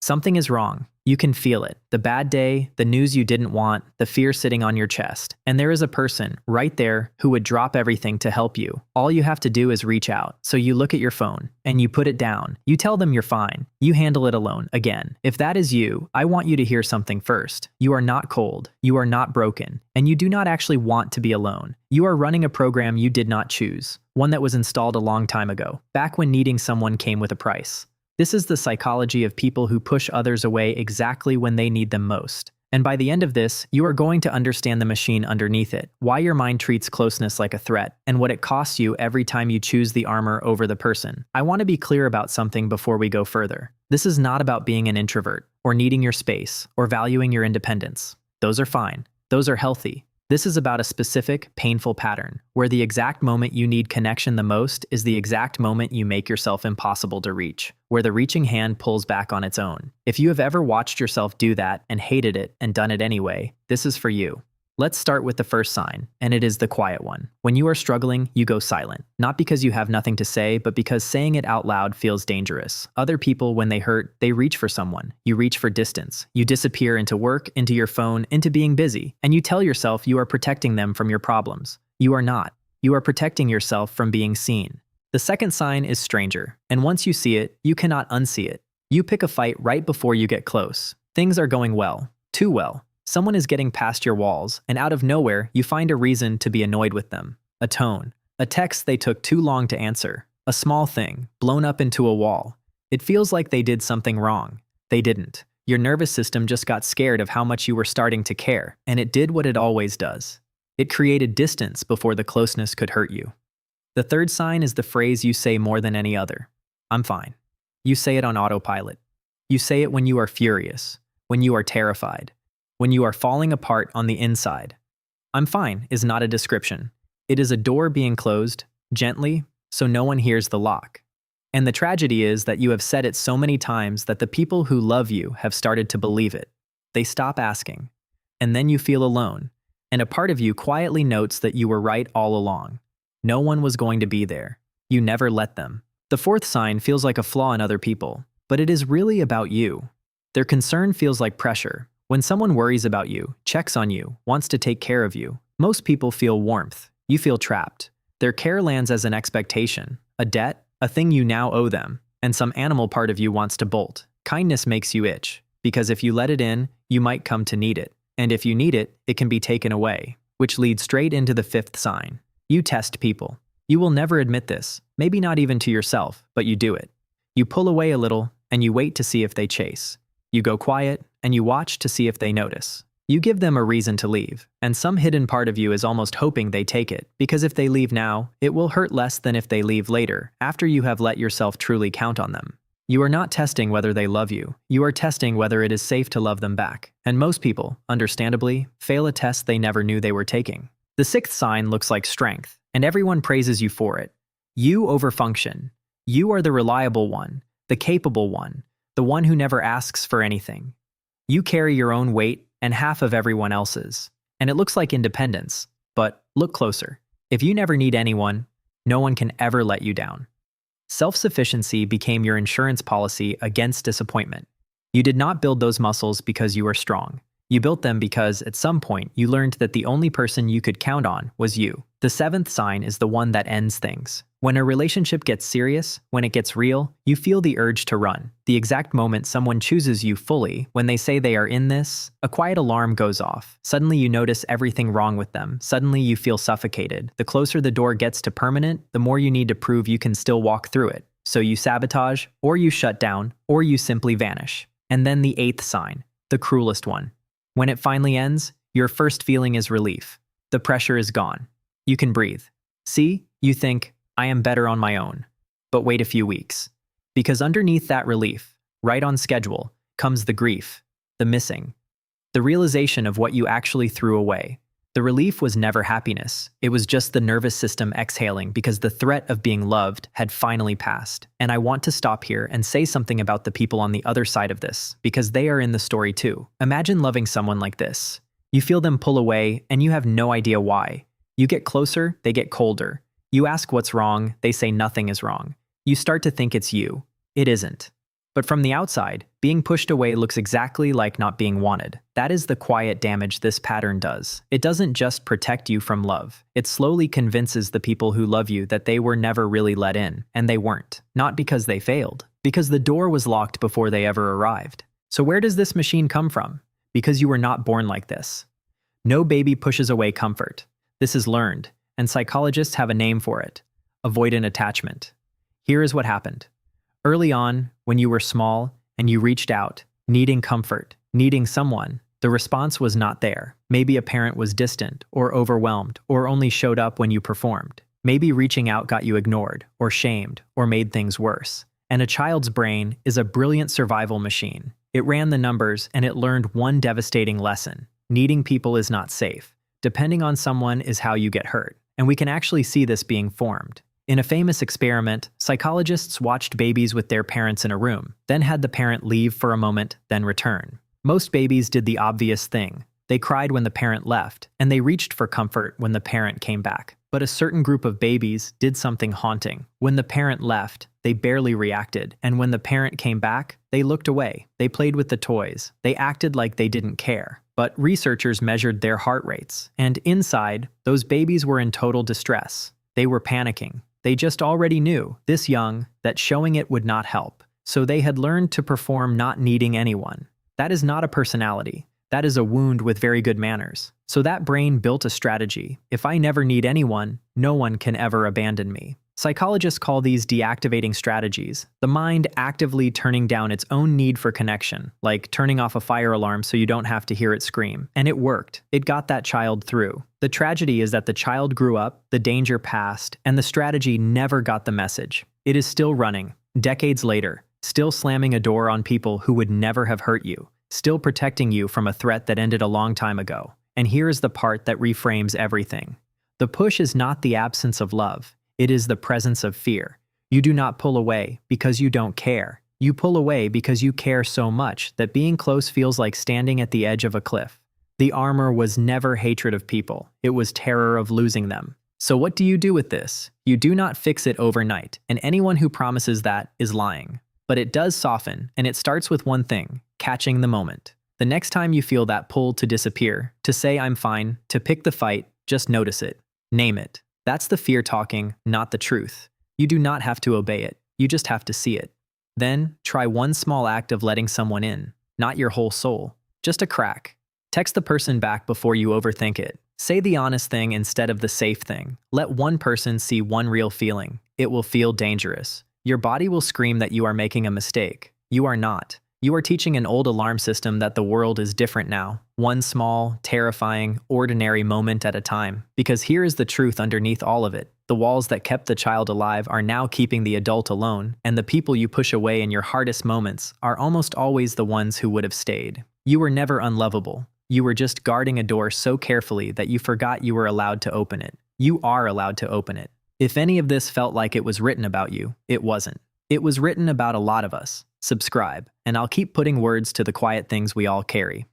Something is wrong. You can feel it. The bad day, the news you didn't want, the fear sitting on your chest. And there is a person right there who would drop everything to help you. All you have to do is reach out. So you look at your phone and you put it down. You tell them you're fine. You handle it alone again. If that is you, I want you to hear something first. You are not cold. You are not broken. And you do not actually want to be alone. You are running a program you did not choose. One that was installed a long time ago, back when needing someone came with a price. This is the psychology of people who push others away exactly when they need them most. And by the end of this, you are going to understand the machine underneath it, why your mind treats closeness like a threat, and what it costs you every time you choose the armor over the person. I want to be clear about something before we go further. This is not about being an introvert, or needing your space, or valuing your independence. Those are fine. Those are healthy. This is about a specific, painful pattern, where the exact moment you need connection the most is the exact moment you make yourself impossible to reach, where the reaching hand pulls back on its own. If you have ever watched yourself do that and hated it and done it anyway, this is for you. Let's start with the first sign, and it is the quiet one. When you are struggling, you go silent. Not because you have nothing to say, but because saying it out loud feels dangerous. Other people, when they hurt, they reach for someone. You reach for distance. You disappear into work, into your phone, into being busy. And you tell yourself you are protecting them from your problems. You are not. You are protecting yourself from being seen. The second sign is stranger. And once you see it, you cannot unsee it. You pick a fight right before you get close. Things are going well. Too well. Someone is getting past your walls, and out of nowhere, you find a reason to be annoyed with them. A tone. A text they took too long to answer. A small thing, blown up into a wall. It feels like they did something wrong. They didn't. Your nervous system just got scared of how much you were starting to care, and it did what it always does. It created distance before the closeness could hurt you. The third sign is the phrase you say more than any other. I'm fine. You say it on autopilot. You say it when you are furious, when you are terrified, when you are falling apart on the inside. I'm fine is not a description. It is a door being closed, gently, so no one hears the lock. And the tragedy is that you have said it so many times that the people who love you have started to believe it. They stop asking. And then you feel alone. And a part of you quietly notes that you were right all along. No one was going to be there. You never let them. The fourth sign feels like a flaw in other people, but it is really about you. Their concern feels like pressure. When someone worries about you, checks on you, wants to take care of you, most people feel warmth. You feel trapped. Their care lands as an expectation, a debt, a thing you now owe them, and some animal part of you wants to bolt. Kindness makes you itch, because if you let it in, you might come to need it. And if you need it, it can be taken away, which leads straight into the fifth sign. You test people. You will never admit this, maybe not even to yourself, but you do it. You pull away a little, and you wait to see if they chase. You go quiet, and you watch to see if they notice. You give them a reason to leave, and some hidden part of you is almost hoping they take it, because if they leave now, it will hurt less than if they leave later, after you have let yourself truly count on them. You are not testing whether they love you. You are testing whether it is safe to love them back. And most people, understandably, fail a test they never knew they were taking. The sixth sign looks like strength, and everyone praises you for it. You overfunction. You are the reliable one, the capable one, the one who never asks for anything. You carry your own weight and half of everyone else's. And it looks like independence, but look closer. If you never need anyone, no one can ever let you down. Self-sufficiency became your insurance policy against disappointment. You did not build those muscles because you were strong. You built them because, at some point, you learned that the only person you could count on was you. The seventh sign is the one that ends things. When a relationship gets serious, when it gets real, you feel the urge to run. The exact moment someone chooses you fully, when they say they are in this, a quiet alarm goes off. Suddenly you notice everything wrong with them. Suddenly you feel suffocated. The closer the door gets to permanent, the more you need to prove you can still walk through it. So you sabotage, or you shut down, or you simply vanish. And then the eighth sign, the cruelest one. When it finally ends, your first feeling is relief. The pressure is gone. You can breathe. See, you think, I am better on my own. But wait a few weeks. Because underneath that relief, right on schedule, comes the grief, the missing, the realization of what you actually threw away. The relief was never happiness. It was just the nervous system exhaling because the threat of being loved had finally passed. And I want to stop here and say something about the people on the other side of this, because they are in the story too. Imagine loving someone like this. You feel them pull away, and you have no idea why. You get closer, they get colder. You ask what's wrong, they say nothing is wrong. You start to think it's you. It isn't. But from the outside, being pushed away looks exactly like not being wanted. That is the quiet damage this pattern does. It doesn't just protect you from love. It slowly convinces the people who love you that they were never really let in, and they weren't. Not because they failed, because the door was locked before they ever arrived. So where does this machine come from? Because you were not born like this. No baby pushes away comfort. This is learned, and psychologists have a name for it: avoidant attachment. Here is what happened. Early on, when you were small and you reached out, needing comfort, needing someone, the response was not there. Maybe a parent was distant or overwhelmed or only showed up when you performed. Maybe reaching out got you ignored or shamed or made things worse. And a child's brain is a brilliant survival machine. It ran the numbers and it learned one devastating lesson: needing people is not safe. Depending on someone is how you get hurt. And we can actually see this being formed. In a famous experiment, psychologists watched babies with their parents in a room, then had the parent leave for a moment, then return. Most babies did the obvious thing. They cried when the parent left, and they reached for comfort when the parent came back. But a certain group of babies did something haunting. When the parent left, they barely reacted, and when the parent came back, they looked away. They played with the toys. They acted like they didn't care. But researchers measured their heart rates, and inside, those babies were in total distress. They were panicking. They just already knew, this young, that showing it would not help. So they had learned to perform not needing anyone. That is not a personality. That is a wound with very good manners. So that brain built a strategy. If I never need anyone, no one can ever abandon me. Psychologists call these deactivating strategies, the mind actively turning down its own need for connection, like turning off a fire alarm so you don't have to hear it scream. And it worked. It got that child through. The tragedy is that the child grew up, the danger passed, and the strategy never got the message. It is still running, decades later, still slamming a door on people who would never have hurt you, still protecting you from a threat that ended a long time ago. And here is the part that reframes everything. The push is not the absence of love. It is the presence of fear. You do not pull away because you don't care. You pull away because you care so much that being close feels like standing at the edge of a cliff. The armor was never hatred of people. It was terror of losing them. So what do you do with this? You do not fix it overnight, and anyone who promises that is lying. But it does soften, and it starts with one thing: catching the moment. The next time you feel that pull to disappear, to say I'm fine, to pick the fight, just notice it. Name it. That's the fear talking, not the truth. You do not have to obey it. You just have to see it. Then, try one small act of letting someone in. Not your whole soul. Just a crack. Text the person back before you overthink it. Say the honest thing instead of the safe thing. Let one person see one real feeling. It will feel dangerous. Your body will scream that you are making a mistake. You are not. You are teaching an old alarm system that the world is different now. One small, terrifying, ordinary moment at a time. Because here is the truth underneath all of it. The walls that kept the child alive are now keeping the adult alone, and the people you push away in your hardest moments are almost always the ones who would have stayed. You were never unlovable. You were just guarding a door so carefully that you forgot you were allowed to open it. You are allowed to open it. If any of this felt like it was written about you, it wasn't. It was written about a lot of us. Subscribe, and I'll keep putting words to the quiet things we all carry.